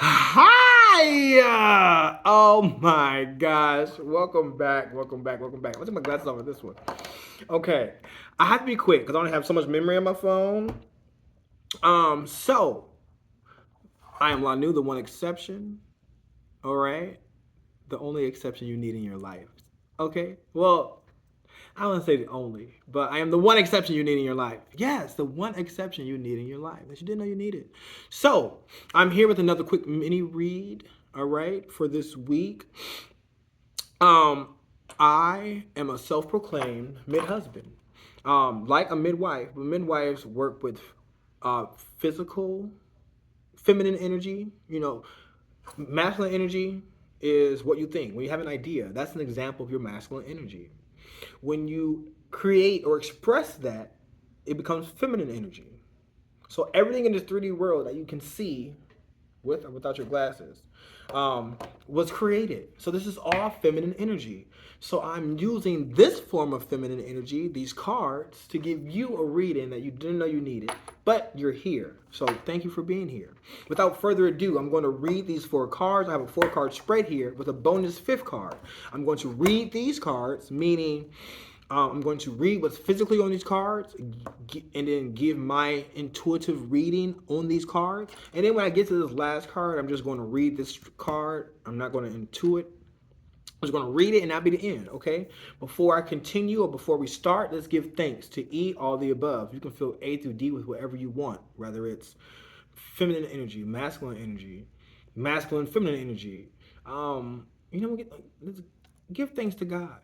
Hi! Oh my gosh. Welcome back. Welcome back. Welcome back. I'll take my glasses off with this one. Okay. I have to be quick because I only have so much memory on my phone. So I am Lonue, the one exception. All right. The only exception you need in your life. Okay. Well, I wouldn't say the only, but I am the one exception you need in your life. Yes, the one exception you need in your life that you didn't know you needed. So, I'm here with another quick mini read, all right, for this week. Um, I am a self-proclaimed mid-husband. Like a midwife, but midwives work with physical, feminine energy. Masculine energy is what you think. When you have an idea, that's an example of your masculine energy. When you create or express that, it becomes feminine energy. So everything in this 3D world that you can see with or without your glasses was created. So this is all feminine energy. So I'm using this form of feminine energy, these cards, to give you a reading that you didn't know you needed, but you're here. So thank you for being here. Without further ado, I'm going to read these 4 cards. I have a 4-card spread here with a bonus 5th card. I'm going to read these cards, meaning I'm going to read what's physically on these cards and then give my intuitive reading on these cards. And then when I get to this last card, I'm just going to read this card. I'm not going to intuit. I'm just going to read it and that'll be the end, okay? Before I continue or before we start, let's give thanks to E, all the above. You can fill A through D with whatever you want, whether it's feminine energy, masculine, feminine energy. Let's give thanks to God.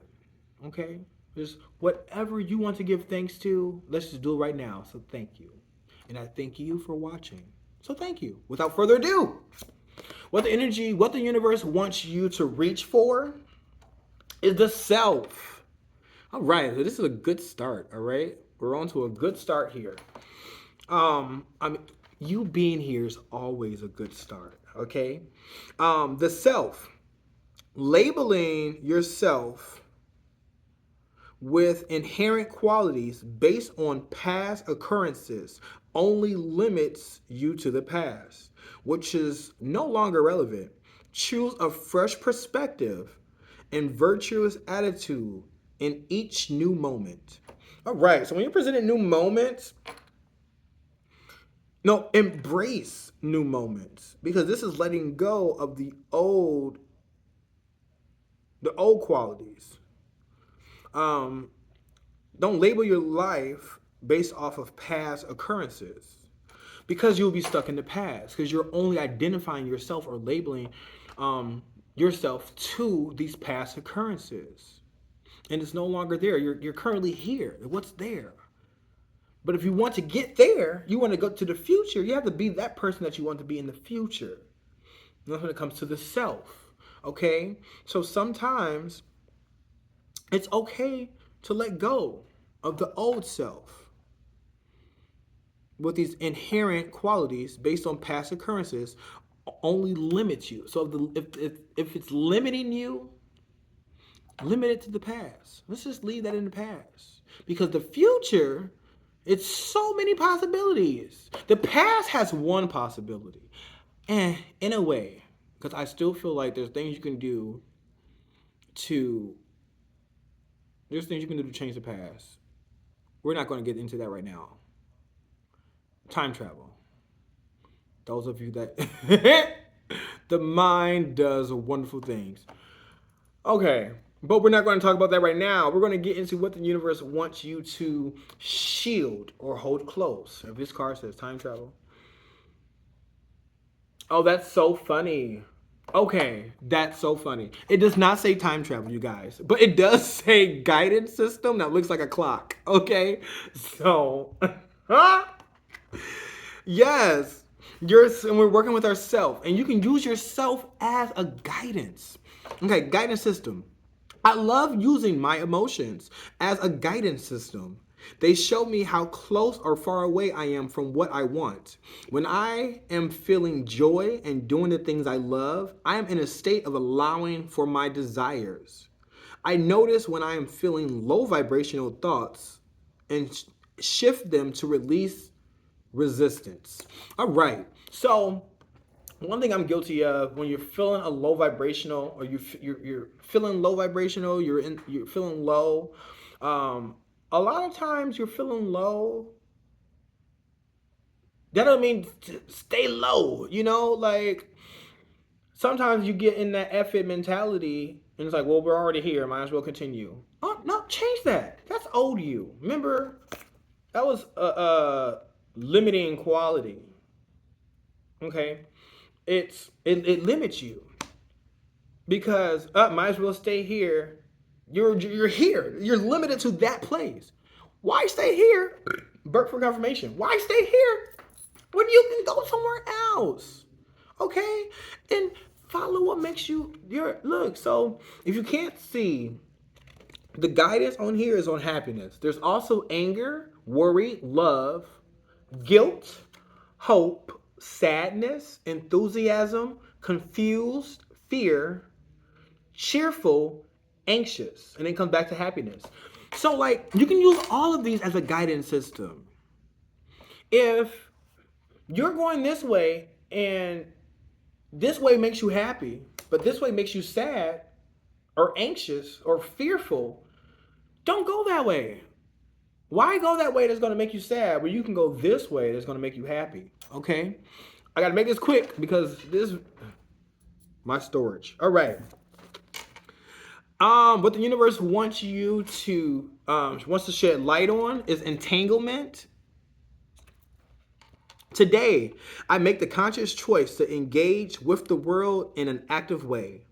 Okay? Just whatever you want to give thanks to, let's just do it right now. So thank you. And I thank you for watching. So thank you. Without further ado, what the universe wants you to reach for is the self. All right, so this is a good start, all right? We're on to a good start here. I mean, you being here is always a good start, okay? The self. Labeling yourself with inherent qualities based on past occurrences only limits you to the past, which is no longer relevant. Choose a fresh perspective and virtuous attitude in each new moment. All right, so when you're presented new moments, no, embrace new moments because this is letting go of the old qualities. Um, Don't label your life based off of past occurrences because you'll be stuck in the past because you're only identifying yourself or labeling yourself to these past occurrences. And it's no longer there. You're currently here. What's there? But if you want to get there, you want to go to the future, you have to be that person that you want to be in the future. And that's when it comes to the self. Okay? So sometimes it's okay to let go of the old self with these inherent qualities based on past occurrences only limits you. So if it's limiting you, limit it to the past. Let's just leave that in the past. Because the future, it's so many possibilities. The past has one possibility. And in a way, because I still feel like to there's things you can do to change the past. We're not going to get into that right now. Time travel. Those of you that the mind does wonderful things. Okay, but we're not going to talk about that right now. We're going to get into what the universe wants you to shield or hold close. If this card says time travel. Oh, that's so funny. Okay, that's so funny. It does not say time travel, you guys, but it does say guidance system that looks like a clock. Okay, so yes, and we're working with ourselves, and you can use yourself as a guidance. Okay, guidance system. I love using my emotions as a guidance system. They show me how close or far away I am from what I want. When I am feeling joy and doing the things I love, I am in a state of allowing for my desires. I notice when I am feeling low vibrational thoughts and shift them to release resistance. All right. So one thing I'm guilty of when you're feeling a low vibrational, or you're feeling low vibrational, you're feeling low. A lot of times you're feeling low. That don't mean to stay low. Like sometimes you get in that effort mentality, and it's like, well, we're already here. Might as well continue. Oh no, change that. That's old you. Remember, that was a limiting quality. Okay, it limits you because might as well stay here. You're here. You're limited to that place. Why stay here? Burp for confirmation. Why stay here when you can go somewhere else? Okay, and follow what makes you your look. So if you can't see, the guidance on here is on happiness. There's also anger, worry, love, guilt, hope, sadness, enthusiasm, confused, fear, cheerful, anxious, and then comes back to happiness. So, like, you can use all of these as a guidance system. If you're going this way and this way makes you happy, but this way makes you sad or anxious or fearful, don't go that way. Why go that way that's going to make you sad when you can go this way that's going to make you happy? Okay? I got to make this quick because this my storage. All right. What the universe wants you to wants to shed light on is entanglement. Today, I make the conscious choice to engage with the world in an active way.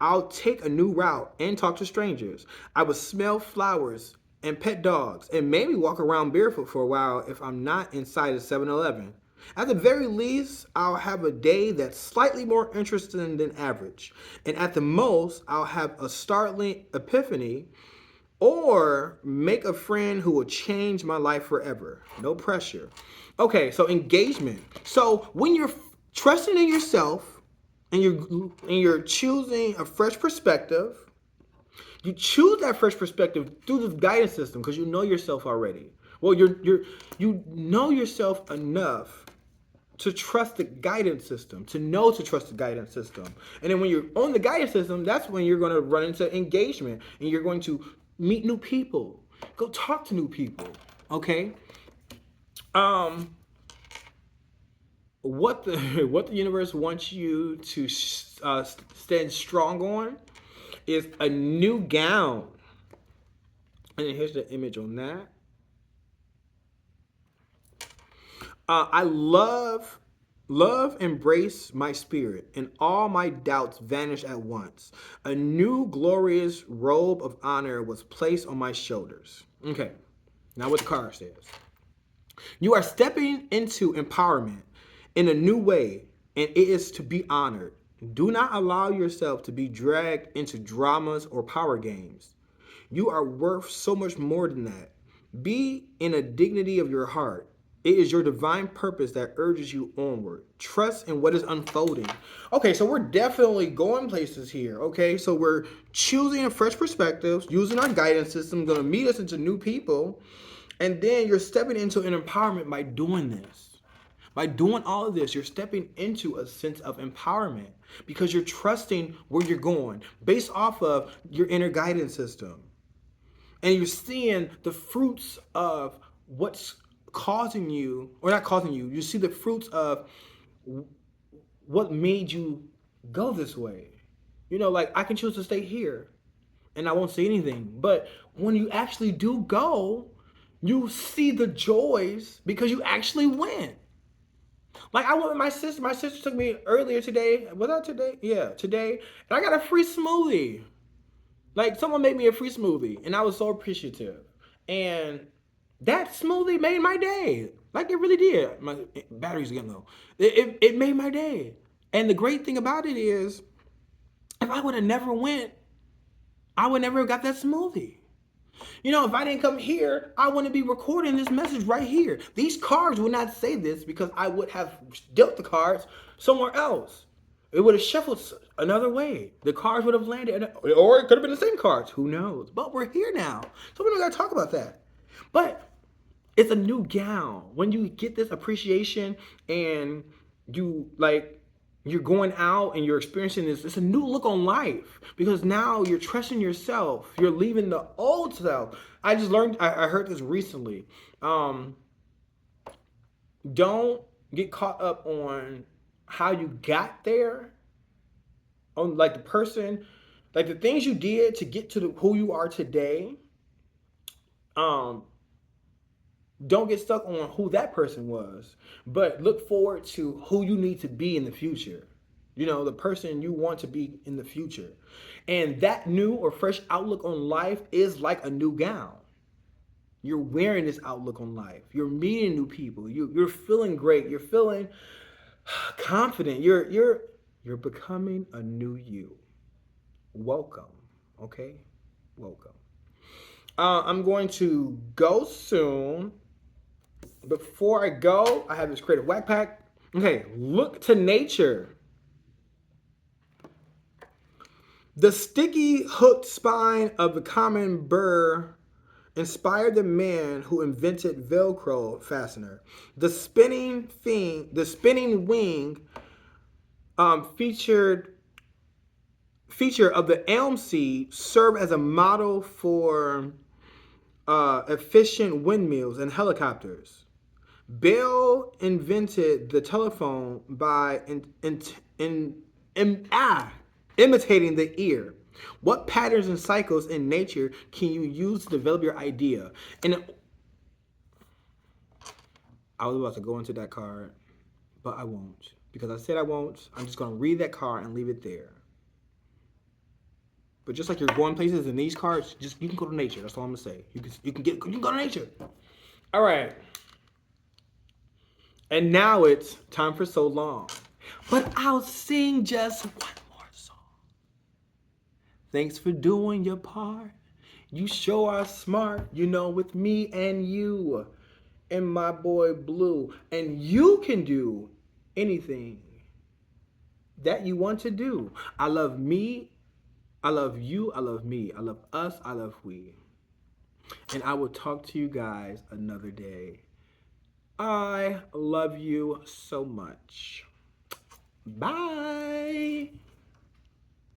I'll take a new route and talk to strangers. I will smell flowers and pet dogs and maybe walk around barefoot for a while if I'm not inside a 7-Eleven. At the very least, I'll have a day that's slightly more interesting than average. And at the most, I'll have a startling epiphany or make a friend who will change my life forever. No pressure. Okay, so engagement. So when you're trusting in yourself and you're choosing a fresh perspective, you choose that fresh perspective through this guidance system because you know yourself already. Well, you know yourself enough to trust the guidance system, to know to trust the guidance system. And then when you're on the guidance system, that's when you're going to run into engagement and you're going to meet new people. Go talk to new people. Okay? What the what the universe wants you to stand strong on is a new gown. And then here's the image on that. I love embrace my spirit, and all my doubts vanish at once. A new glorious robe of honor was placed on my shoulders. Okay, now what the card says. You are stepping into empowerment in a new way, and it is to be honored. Do not allow yourself to be dragged into dramas or power games. You are worth so much more than that. Be in a dignity of your heart. It is your divine purpose that urges you onward. Trust in what is unfolding. Okay, so we're definitely going places here. Okay, so we're choosing a fresh perspectives, using our guidance system, going to meet us into new people. And then you're stepping into an empowerment by doing this. By doing all of this, you're stepping into a sense of empowerment because you're trusting where you're going based off of your inner guidance system. And you're seeing the fruits of what's causing you, or not causing you, you see the fruits of what made you go this way. Like I can choose to stay here and I won't say anything. But when you actually do go, you see the joys because you actually went. Like I went with my sister. My sister took me earlier today. Was that today? Yeah, today. And I got a free smoothie. Like someone made me a free smoothie, and I was so appreciative. And that smoothie made my day. Like it really did. My battery's getting low. It made my day. And the great thing about it is, if I would have never went, I would never have got that smoothie. If I didn't come here, I wouldn't be recording this message right here. These cards would not say this because I would have dealt the cards somewhere else. It would have shuffled another way. The cards would have landed, or it could have been the same cards. Who knows? But we're here now. So we don't got to talk about that. But it's a new gown. When you get this appreciation and you like you're going out and you're experiencing this. It's a new look on life because now you're trusting yourself. You're leaving the old self. I just learned. I heard this recently. Um, don't get caught up on how you got there, on like the person, like the things you did to get to who you are today. Um, don't get stuck on who that person was, but look forward to who you need to be in the future. You know, the person you want to be in the future. And that new or fresh outlook on life is like a new gown. You're wearing this outlook on life. You're meeting new people. You're feeling great. You're feeling confident. You're becoming a new you. Welcome. Okay? Welcome. I'm going to go soon. Before I go, I have this creative whack pack. Okay, look to nature. The sticky hooked spine of the common burr inspired the man who invented Velcro fastener. The spinning wing featured feature of the elm seed served as a model for efficient windmills and helicopters. Bell invented the telephone by imitating the ear. What patterns and cycles in nature can you use to develop your idea? And I was about to go into that card, but I won't. Because I said I won't. I'm just going to read that card and leave it there. But just like you're going places in these cards, just you can go to nature. That's all I'm gonna say. You can go to nature. All right. And now it's time for so long. But I'll sing just one more song. Thanks for doing your part. You sure are smart, you know, with me and you and my boy Blue. And you can do anything that you want to do. I love me. I love you. I love me. I love us. I love we. And I will talk to you guys another day. I love you so much. Bye.